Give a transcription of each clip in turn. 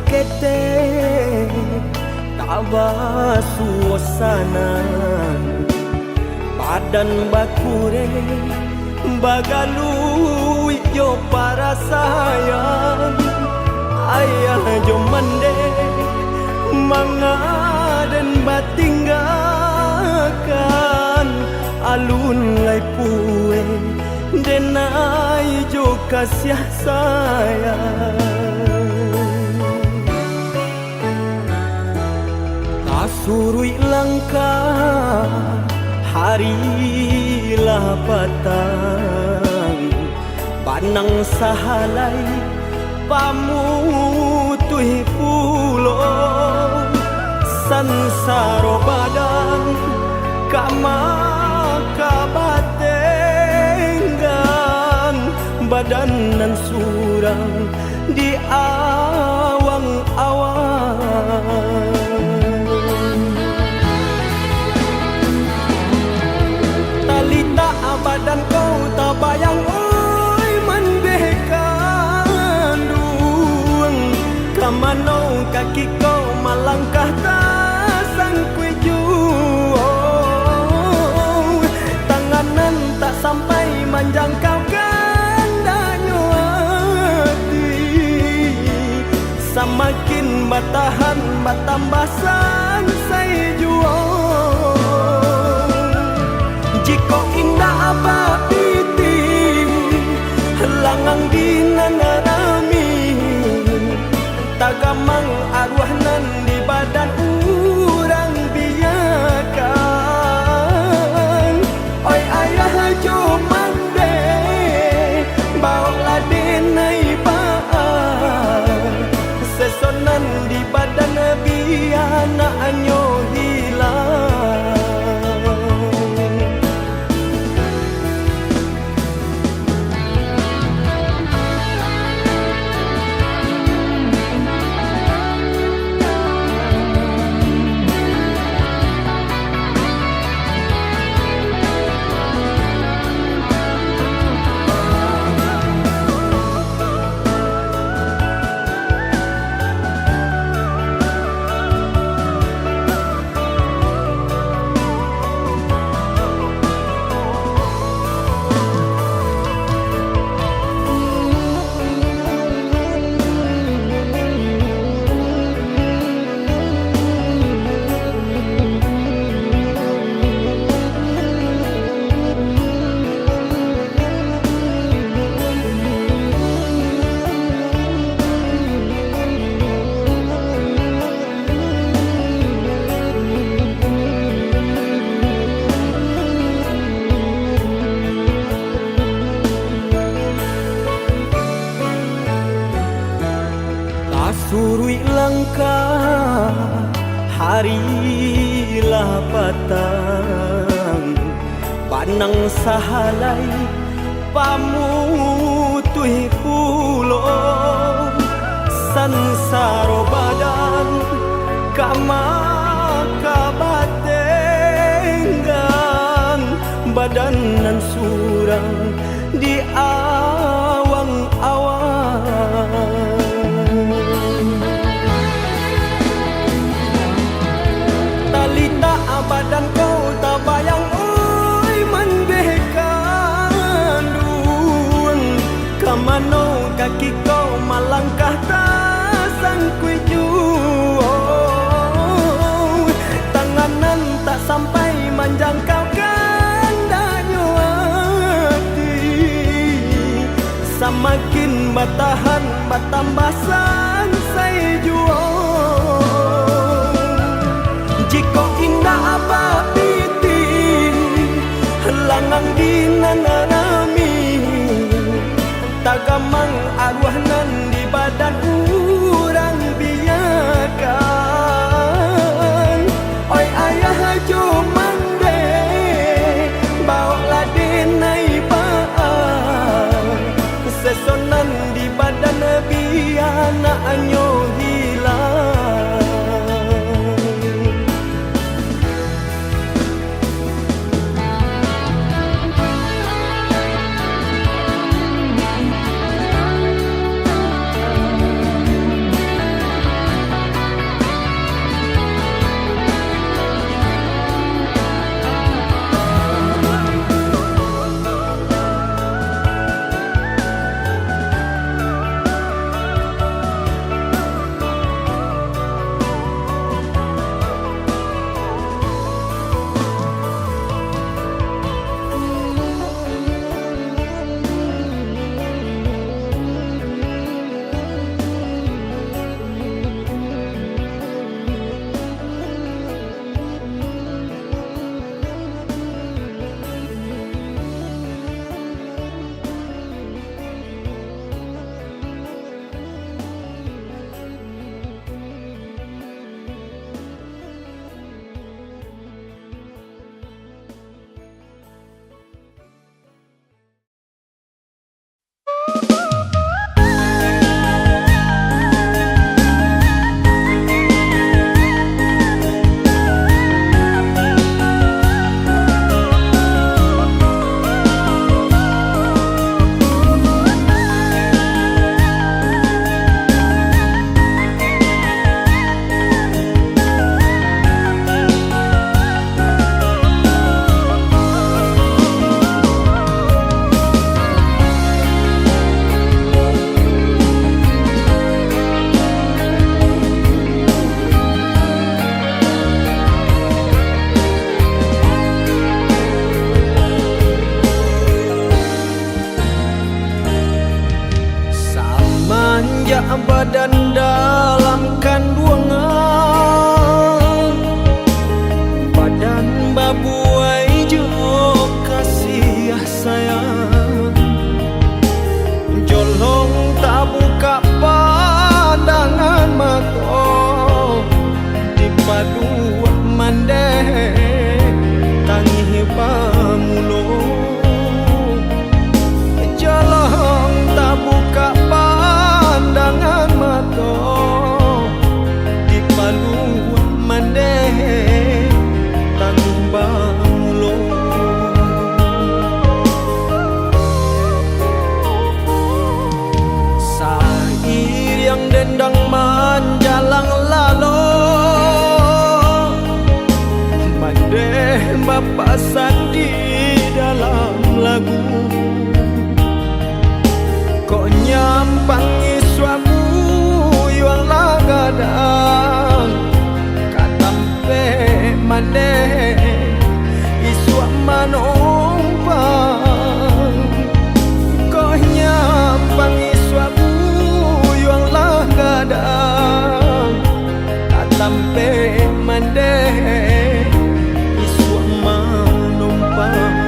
kete Taba suasana Badan bakure Bagalui jo para sayang Ayah jo mande Mangaden batinggakan Alun lai pue Denai jo kasih sayang Kasurui langkah harilah patang Banang sahalai pamutui pulo Sansaro badan kama kabatenggan Badan nan surang di awang-awang Badan kau tak bayang oi mendekandung Kamanau kaki kau malangkah tak sangkui jauh Tanganan tak sampai menjangkau kandanya hati Semakin bertahan bertambah sansai jual Jika indah apa piti Langang dinanarami Tagamang arwah nan di badan urang biakan Oi ayah jo mande Bawa denai baan Sesonan di badan biana anyo hilang Surui langkah harilah patang Panang sahalai pamutui pulo Sansaro badan kama kabatenggan Badan nan surang di awang-awang Badan kau tak bayang oi mendekandung Kamanau kaki kau malangkah tak sangkui jauh Tanganan tak sampai menjangkau kandanya hati Semakin bertahan bertambah sansai jual Jika indah apa piti Langang dinanarami Tagamang arwah nan di badan urang biakan Oi ayah jo mande Bawa denai baan Sesonan di badan biana anyo hilang badan dalam kandungan, badan babuai jo kasih sayang. Jolong tak buka pandangan mata, dipadu mandeh tangi pamulung. Jolong tak buka pandangan mata, dipadu mandeh tangi pamulung. Sair yang dendang menjalang lalu, mandeh bapak sandi dalam lagu. Kok nyampangi suamu yang lagadang, katampe mandeh isuak manompang. Kok nyampangi suamu yang lagadang, katampe mandeh isuak manompang.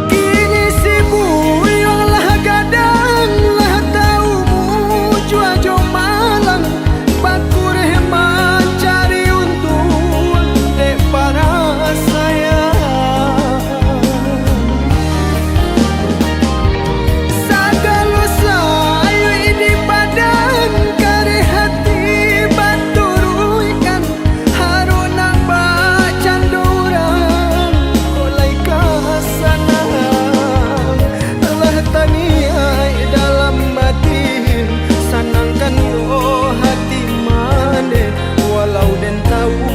Kini sibu yang lah gadang, lah tahu jua jo malang, baku rehman cari untung dek para sayang. Sagala sayu ini badan kare hati baturuikan, haruna bacan dorang oleh kasana. Allah taniai dalam batin, sanangkan yo hati mane, walau den tahu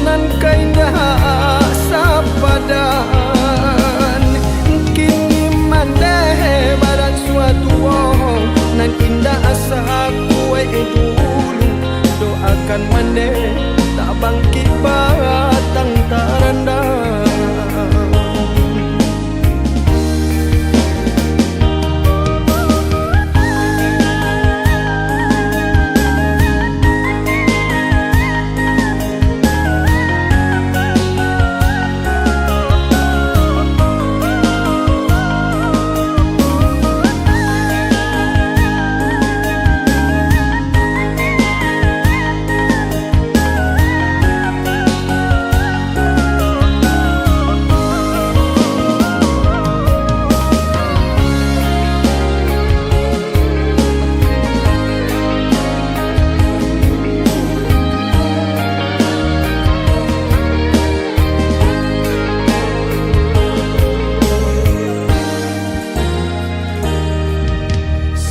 nan kaindah sapadan. Kini mandeh barang suatu wong, nan indah asa kue dulu. Doakan mandeh tak bangkit batang tarandang.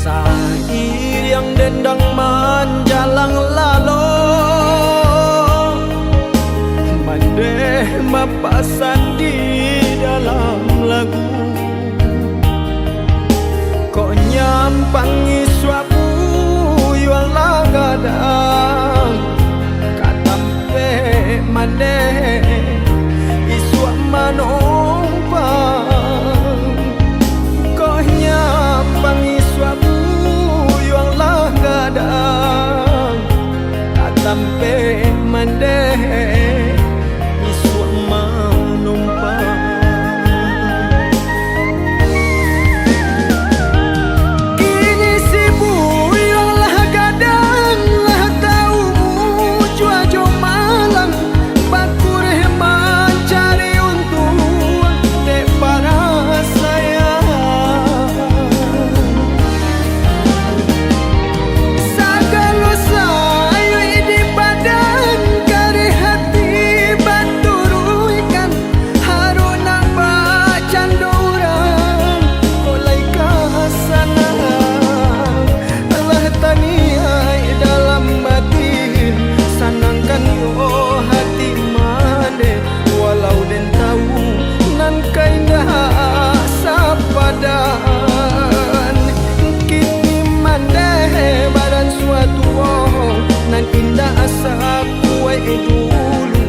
Sair yang dendang menjalang lalu, mandeh bapak sandi dalam lagu. Kok nyampangi suamu yang lagadang, katampe mandeh isuak manompang. Kok nyampangi suamu yang lagadang, katampe mandeh isuak manompang. Kini sibu yang lah gadang, lah tahu jua jo malang, baku rehman cari untung dek para sayang. Sagala sayu ini badan kare hati baturuikan, haruna bacan dorang oleh kasana. Allah taniai dalam batin, sanangkan yo hati mane, walau den tahu nan kaindah sapadan. Kini mandeh badan suatu wong, nan indah asa kue dulu.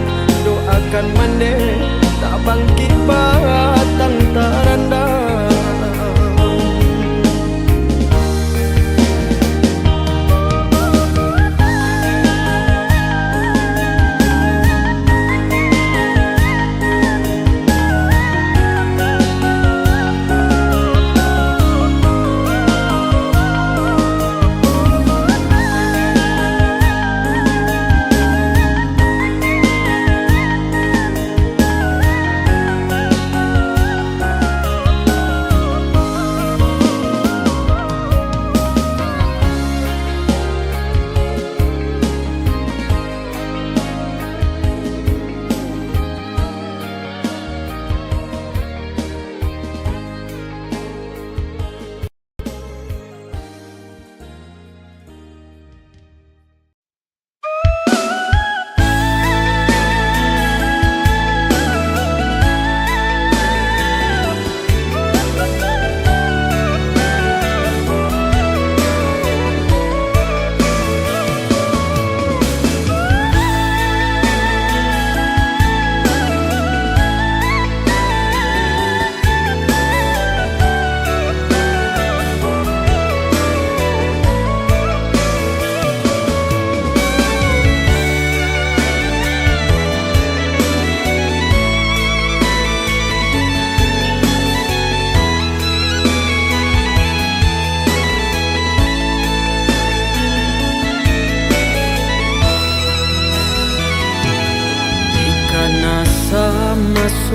Doakan mandeh tak bangkit batang tarandang.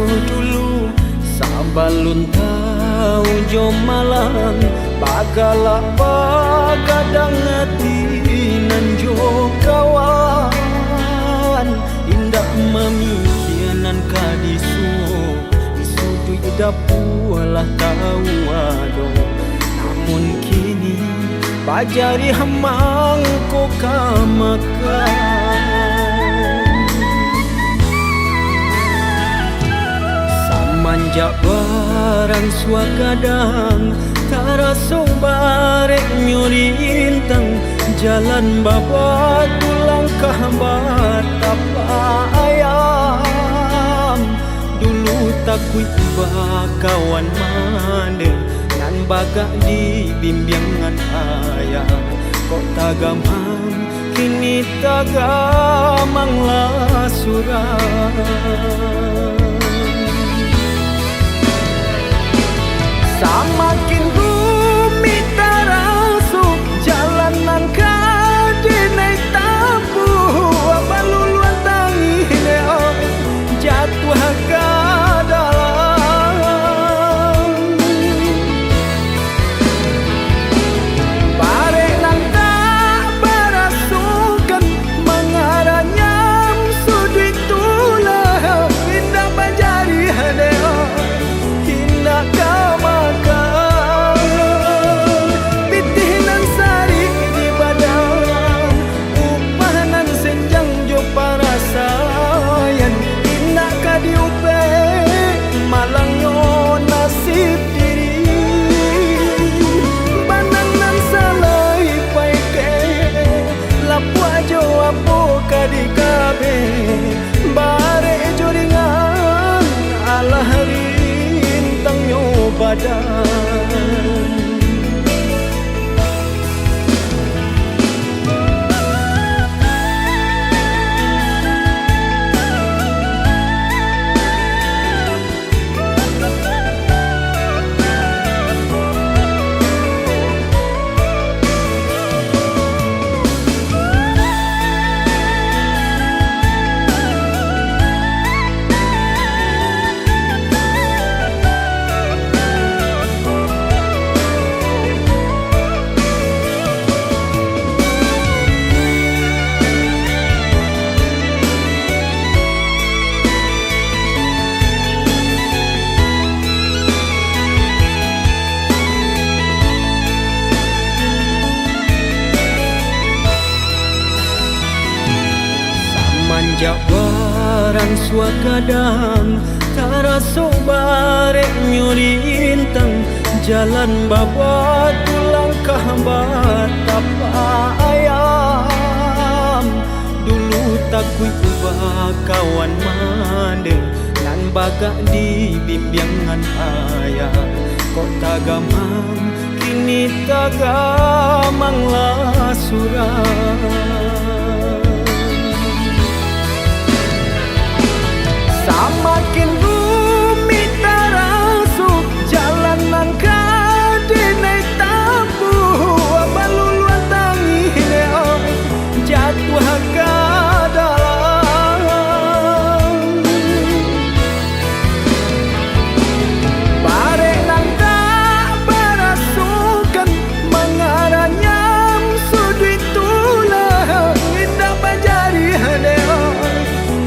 dulu sabalun tau jom malang bagala bagadang ngatinan jo kawan indah memikianan kadisu isudu dapulah tau ado namun kini bajari hamang ko kamakan manjak barang suagadang taraso barek nyurintang jalan baba tulang kahbar tapa ayam dulu takui kawan mane nan bagak di bimbingan ayah kok tagamang kini tagamang lah surah samakin rumit terasuk jalanan kadinai tapu abaluluan tangi leo jatuh ke dalam barek nang tak berasukan mengaranya sudut tulah indah bajari leo indah kau di kabe bare joringan ala rintang nyo badan manjak barang suagadang taraso barek nyurintang jalan baba tulang kahbar tapa ayam dulu takui kawan mande nan bagak di bimbingan ayah kok tagamang kini tagamang lah surah samakin rumit terasuk jalanan kadinai tapu abaluluan tangi leo jatuh ke dalam barek nang tak berasukan mengaranya sudut tulah indah bajari leo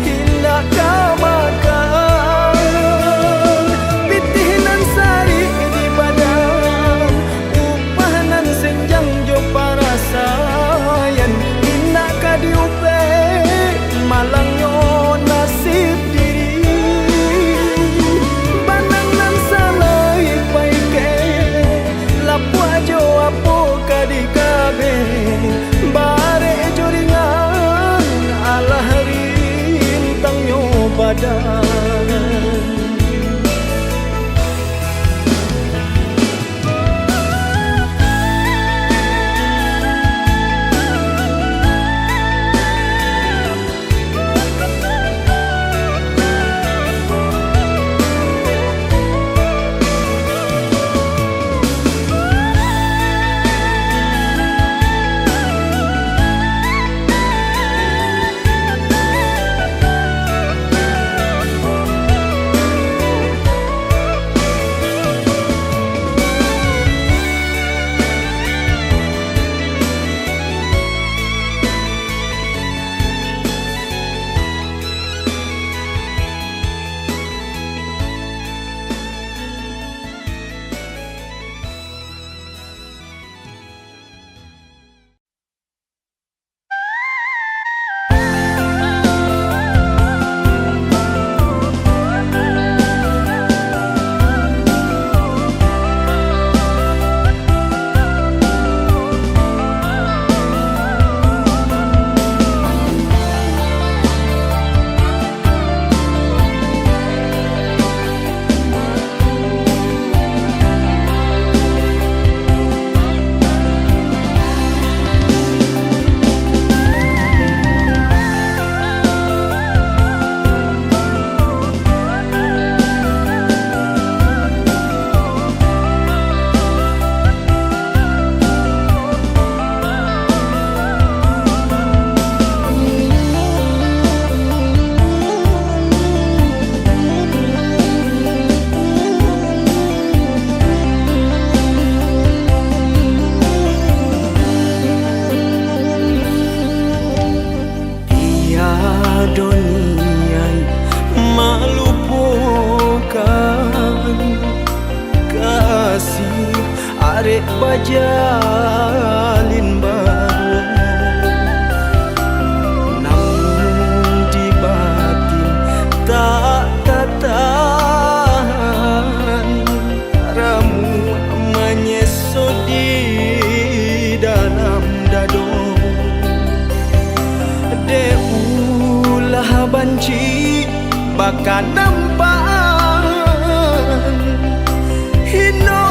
indah kau makan arek bajalin baru, namun di batin tak tahan ramu menyesot di dalam dado. Deulah banci bakal nampan hino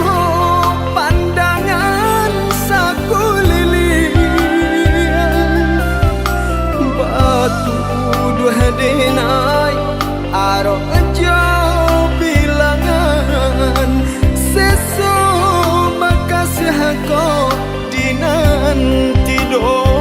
pandangan sakulilian batu dua denai arok jauh bilangan seso makasih kau dinanti do.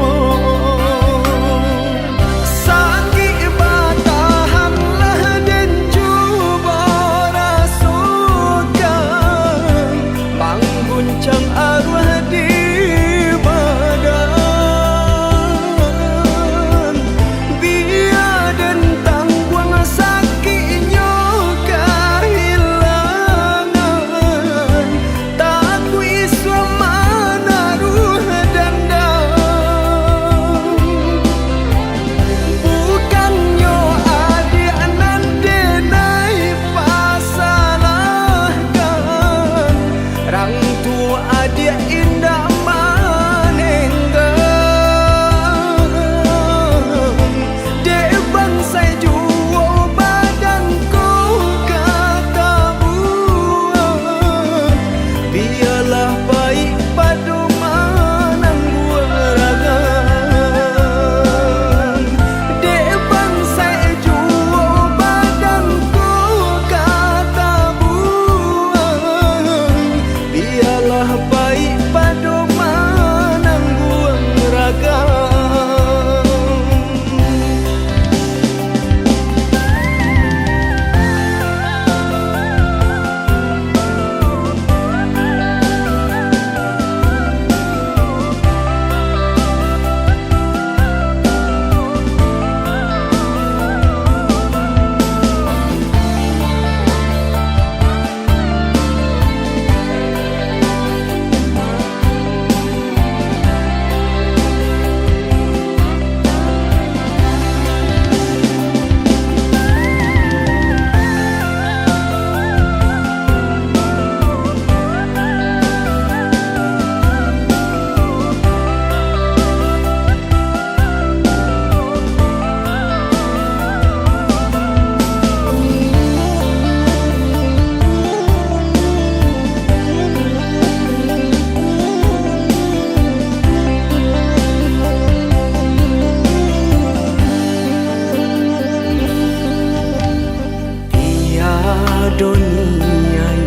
Doniai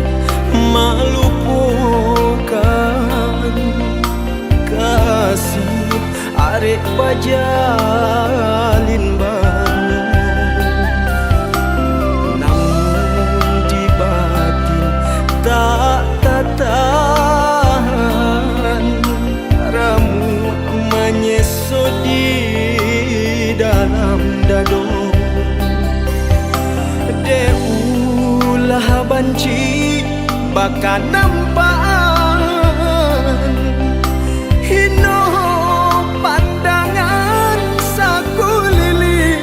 melupakan kasih arek bajalin baru, namun di batin tak tahan ramu menyesot di dalam dado. Deulah banci bakal nampan hino pandangan sakulilian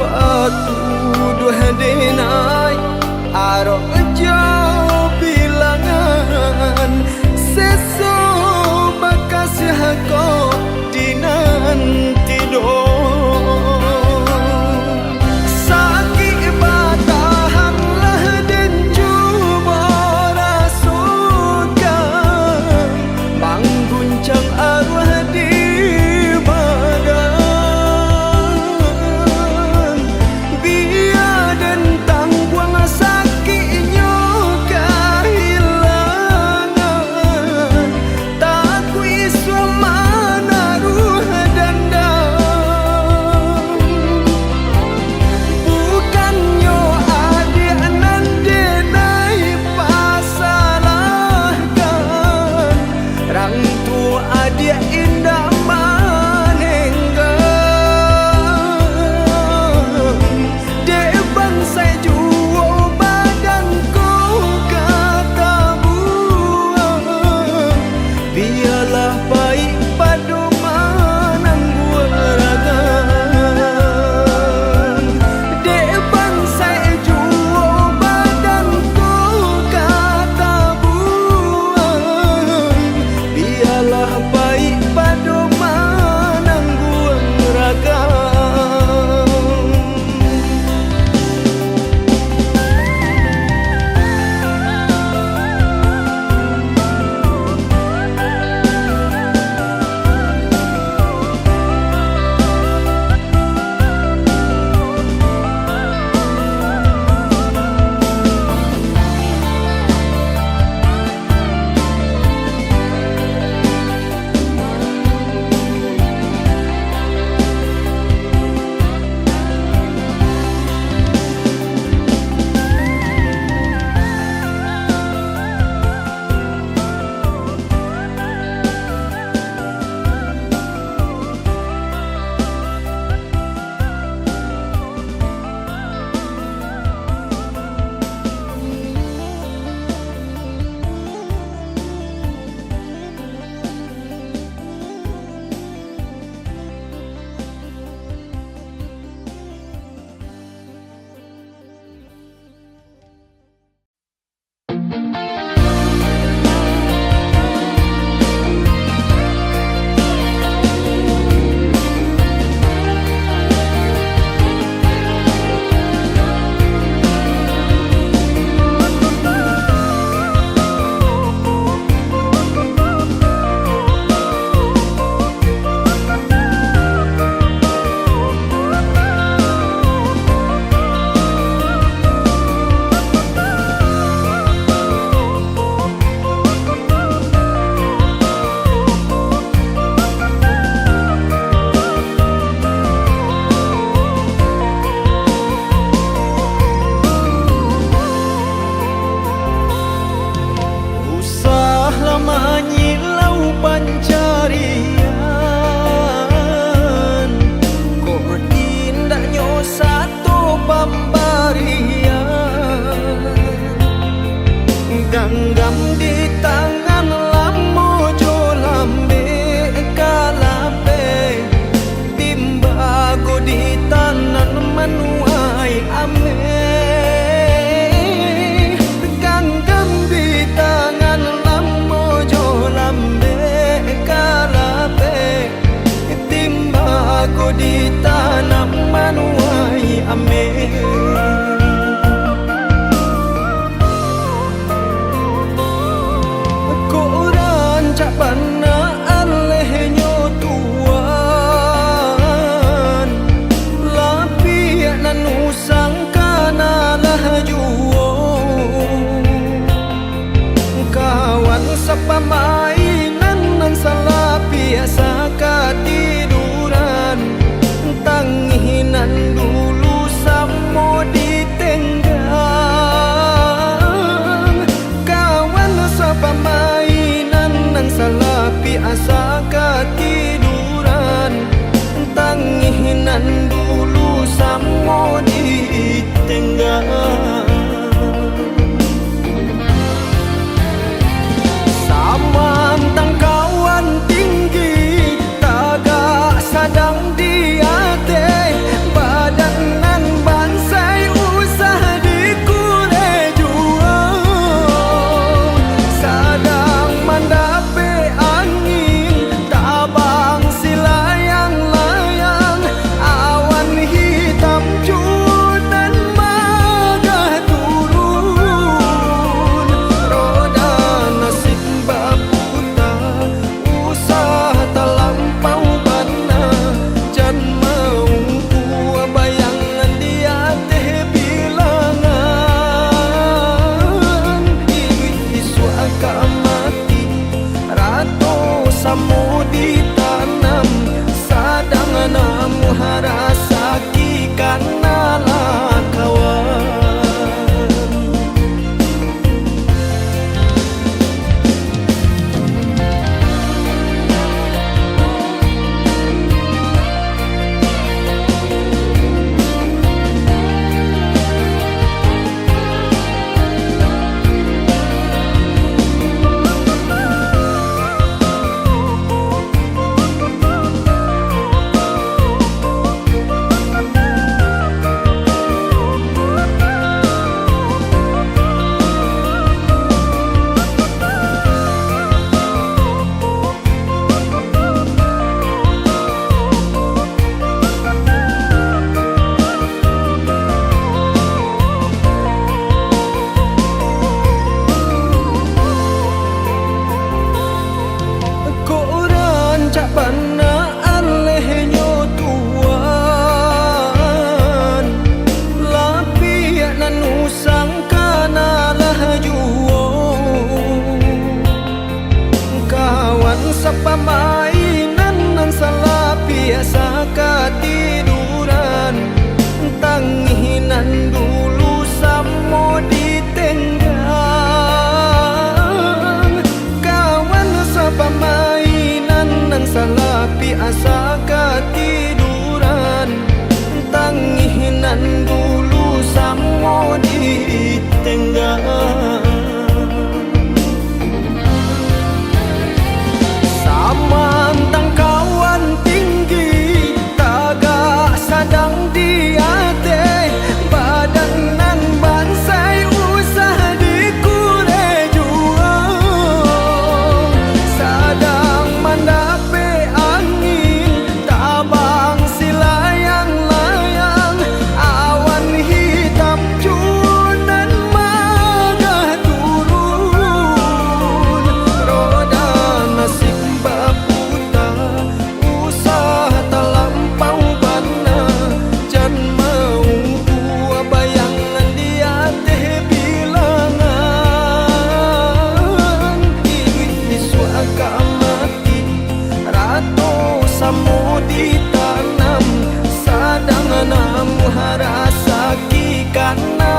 batu dua denai arok jauh bilangan seso makasih kau dinanti do. Sakit batahanlah dan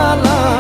malam